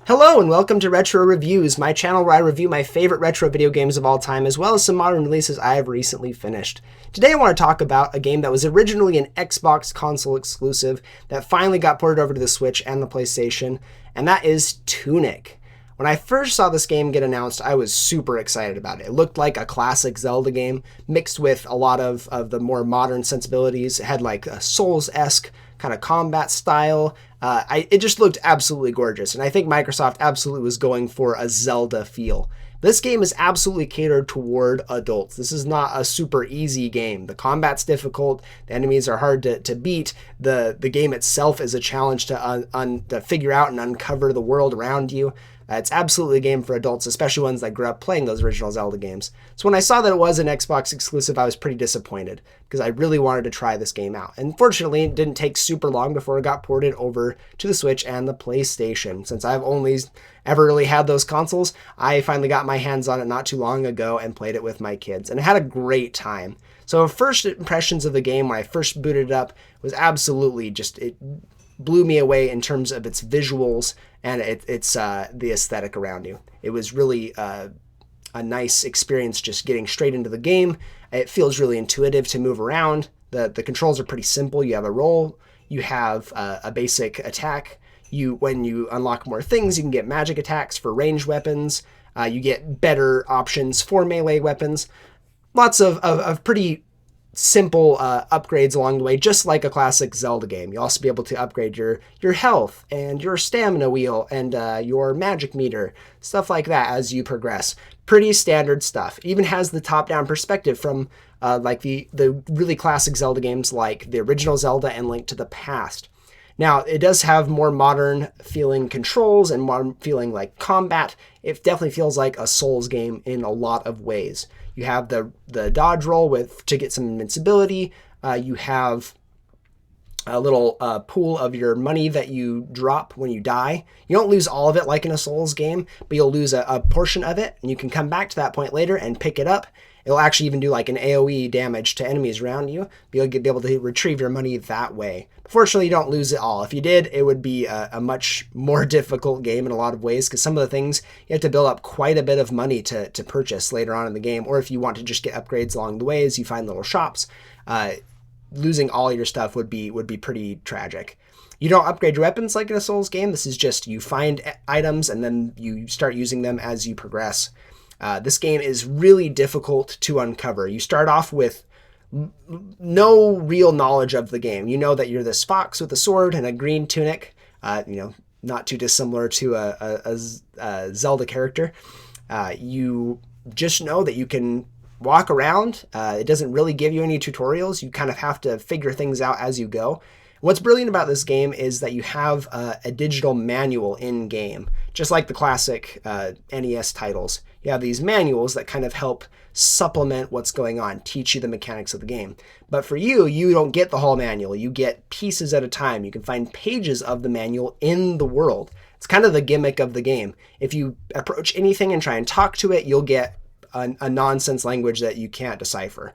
Hello and welcome to Retro Reviews, my channel where I review my favorite retro video games of all time, as well as some modern releases I have recently finished. Today I want to talk about a game that was originally an Xbox console exclusive that finally got ported over to the Switch and the PlayStation, and that is Tunic. When I first saw this game get announced, I was super excited about it. It looked like a classic Zelda game, mixed with a lot of the more modern sensibilities. It had like a Souls-esque kind of combat style. It just looked absolutely gorgeous, and I think Microsoft absolutely was going for a Zelda feel. This game is absolutely catered toward adults. This is not a super easy game. The combat's difficult. The enemies are hard to beat. The game itself is a challenge to figure out and uncover the world around you. It's absolutely a game for adults, especially ones that grew up playing those original Zelda games. So when I saw that it was an Xbox exclusive, I was pretty disappointed because I really wanted to try this game out. And fortunately, it didn't take super long before it got ported over to the Switch and the PlayStation. Since I've only ever really had those consoles, I finally got my hands on it not too long ago and played it with my kids. And I had a great time. So first impressions of the game when I first booted it up was absolutely it blew me away in terms of its visuals and it's the aesthetic around you. It was really a nice experience just getting straight into the game. It feels really intuitive to move around. The controls are pretty simple. You have a roll, you have a basic attack. When you unlock more things, you can get magic attacks for ranged weapons. You get better options for melee weapons. Lots of pretty simple upgrades along the way, just like a classic Zelda game. You'll also be able to upgrade your health and your stamina wheel and your magic meter, stuff like that as you progress. Pretty standard stuff. Even has the top-down perspective from like the really classic Zelda games like the original Zelda and Link to the Past. Now, it does have more modern feeling controls and modern feeling like combat. It definitely feels like a Souls game in a lot of ways. You have the dodge roll to get some invincibility. You have a little pool of your money that you drop when you die. You don't lose all of it like in a Souls game, but you'll lose a portion of it, and you can come back to that point later and pick it up. It'll actually even do like an AoE damage to enemies around you. You'll be able to retrieve your money that way. Fortunately, you don't lose it all. If you did, it would be a much more difficult game in a lot of ways because some of the things you have to build up quite a bit of money to purchase later on in the game. Or if you want to just get upgrades along the way as you find little shops, losing all your stuff would be pretty tragic. You don't upgrade your weapons like in a Souls game. This is just you find items and then you start using them as you progress. This game is really difficult to uncover. You start off with no real knowledge of the game. You know that you're this fox with a sword and a green tunic, not too dissimilar to a Zelda character. You just know that you can walk around. It doesn't really give you any tutorials. You kind of have to figure things out as you go. What's brilliant about this game is that you have a digital manual in-game, just like the classic NES titles. You have these manuals that kind of help supplement what's going on, teach you the mechanics of the game. But for you don't get the whole manual. You get pieces at a time. You can find pages of the manual in the world. It's kind of the gimmick of the game. If you approach anything and try and talk to it, you'll get a nonsense language that you can't decipher.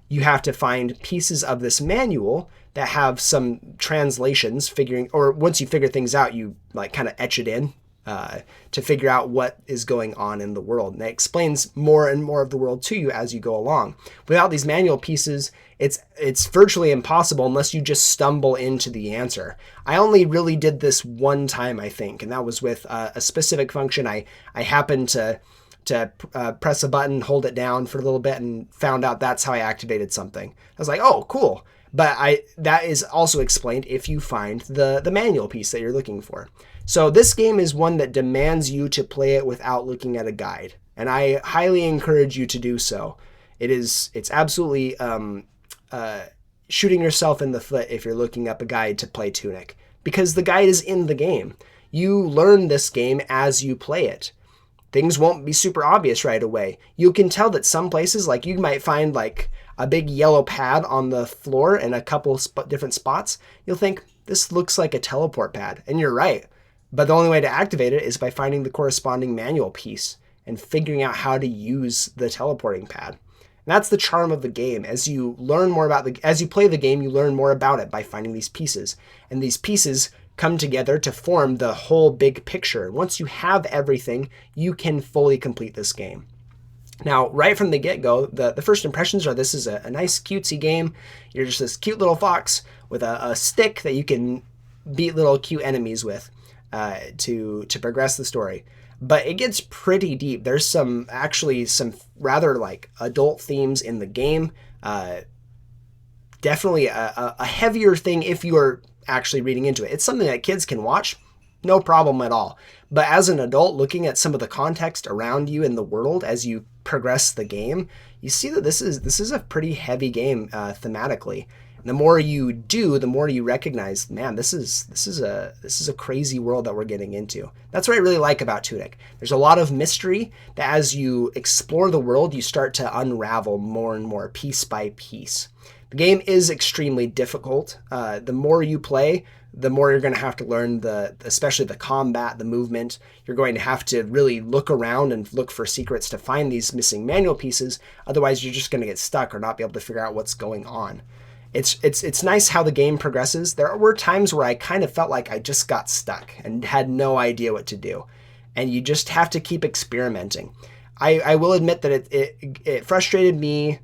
You have to find pieces of this manual that have some translations or once you figure things out, you like kind of etch it in to figure out what is going on in the world. And it explains more and more of the world to you as you go along. Without these manual pieces, it's virtually impossible unless you just stumble into the answer. I only really did this one time, I think, and that was with a specific function. I happened to press a button, hold it down for a little bit, and found out that's how I activated something. I was like, oh, cool. But that is also explained if you find the manual piece that you're looking for. So this game is one that demands you to play it without looking at a guide, and I highly encourage you to do so. It's absolutely shooting yourself in the foot if you're looking up a guide to play Tunic, because the guide is in the game. You learn this game as you play it. Things won't be super obvious right away. You can tell that some places, like you might find like a big yellow pad on the floor in a couple different spots. You'll think, this looks like a teleport pad. And you're right. But the only way to activate it is by finding the corresponding manual piece and figuring out how to use the teleporting pad. And that's the charm of the game. As you learn more about as you play the game, you learn more about it by finding these pieces. And these pieces come together to form the whole big picture. Once you have everything, you can fully complete this game. Now, right from the get-go, the first impressions are this is a nice cutesy game. You're just this cute little fox with a stick that you can beat little cute enemies with to progress the story. But it gets pretty deep. There's some rather like adult themes in the game. Definitely a heavier thing if you're actually reading into it. It's something that kids can watch, no problem at all. But as an adult, looking at some of the context around you in the world as you progress the game, you see that this is a pretty heavy game thematically. And the more you do, the more you recognize, man, this is a crazy world that we're getting into. That's what I really like about Tunic. There's a lot of mystery that as you explore the world, you start to unravel more and more piece by piece. The game is extremely difficult. The more you play, the more you're going to have to learn especially the combat, the movement. You're going to have to really look around and look for secrets to find these missing manual pieces. Otherwise, you're just going to get stuck or not be able to figure out what's going on. It's nice how the game progresses. There were times where I kind of felt like I just got stuck and had no idea what to do. And you just have to keep experimenting. I will admit that it frustrated me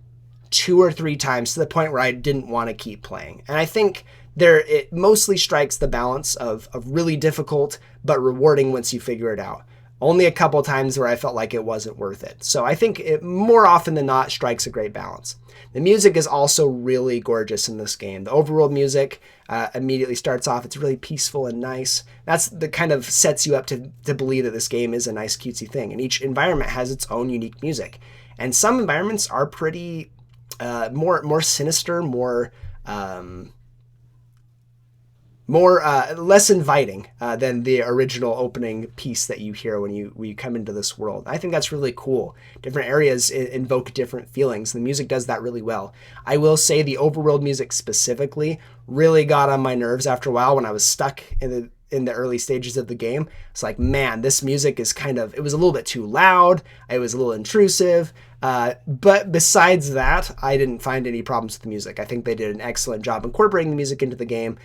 2 or 3 times to the point where I didn't want to keep playing. And I think it mostly strikes the balance of really difficult but rewarding once you figure it out. Only a couple times where I felt like it wasn't worth it. So I think it more often than not strikes a great balance. The music is also really gorgeous in this game. The overworld music immediately starts off. It's really peaceful and nice. That's the kind of sets you up to believe that this game is a nice cutesy thing. And each environment has its own unique music. And some environments are pretty more sinister, less inviting than the original opening piece that you hear when you come into this world. I think that's really cool. Different areas invoke different feelings. The music does that really well. I will say the overworld music specifically really got on my nerves after a while when I was stuck in the early stages of the game. It's like, man, this music is it was a little bit too loud. It was a little intrusive. But besides that, I didn't find any problems with the music. I think they did an excellent job incorporating the music into the game.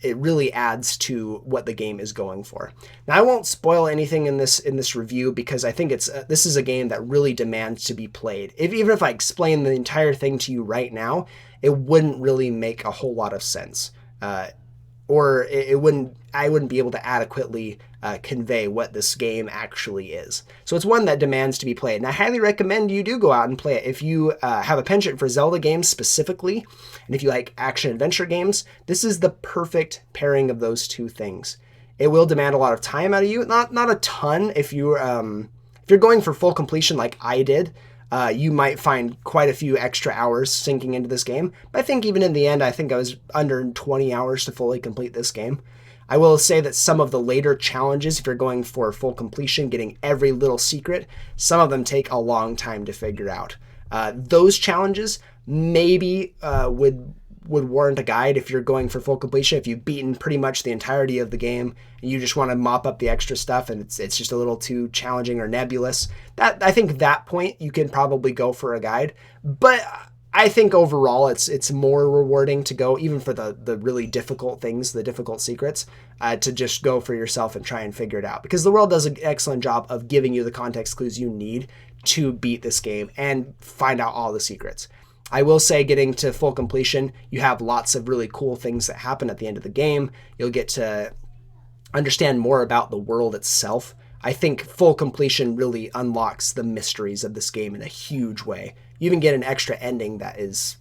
It really adds to what the game is going for. Now, I won't spoil anything in this review because I think this is a game that really demands to be played. Even if I explain the entire thing to you right now, it wouldn't really make a whole lot of sense. Or I wouldn't be able to adequately convey what this game actually is. So it's one that demands to be played. And I highly recommend you do go out and play it. If you have a penchant for Zelda games specifically, and if you like action-adventure games, this is the perfect pairing of those two things. It will demand a lot of time out of you. Not a ton. If you're going for full completion like I did, you might find quite a few extra hours sinking into this game. But I think even in the end, I think I was under 20 hours to fully complete this game. I will say that some of the later challenges, if you're going for full completion, getting every little secret, some of them take a long time to figure out. Those challenges maybe would warrant a guide if you're going for full completion. If you've beaten pretty much the entirety of the game and you just want to mop up the extra stuff and it's just a little too challenging or nebulous, I think that point you can probably go for a guide. But I think overall it's more rewarding to go, even for the really difficult things, the difficult secrets, to just go for yourself and try and figure it out. Because the world does an excellent job of giving you the context clues you need to beat this game and find out all the secrets. I will say, getting to full completion, you have lots of really cool things that happen at the end of the game. You'll get to understand more about the world itself. I think full completion really unlocks the mysteries of this game in a huge way. You even get an extra ending that's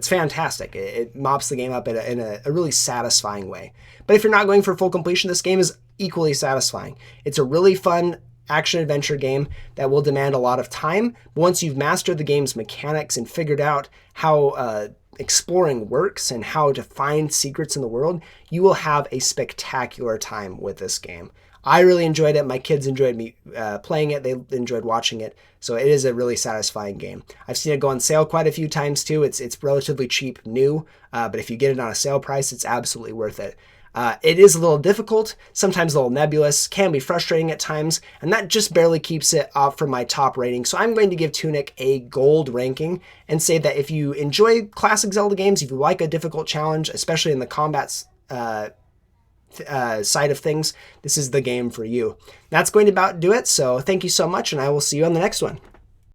fantastic. It mops the game up in a really satisfying way. But if you're not going for full completion, this game is equally satisfying. It's a really fun action-adventure game that will demand a lot of time. But once you've mastered the game's mechanics and figured out how exploring works and how to find secrets in the world, you will have a spectacular time with this game. I really enjoyed it. My kids enjoyed me playing it. They enjoyed watching it. So it is a really satisfying game. I've seen it go on sale quite a few times too. It's relatively cheap new, but if you get it on a sale price, it's absolutely worth it. It is a little difficult, sometimes a little nebulous, can be frustrating at times, and that just barely keeps it off from my top rating. So I'm going to give Tunic a gold ranking and say that if you enjoy classic Zelda games, if you like a difficult challenge, especially in the combat side of things, this is the game for you. That's going to about do it. So thank you so much, and I will see you on the next one.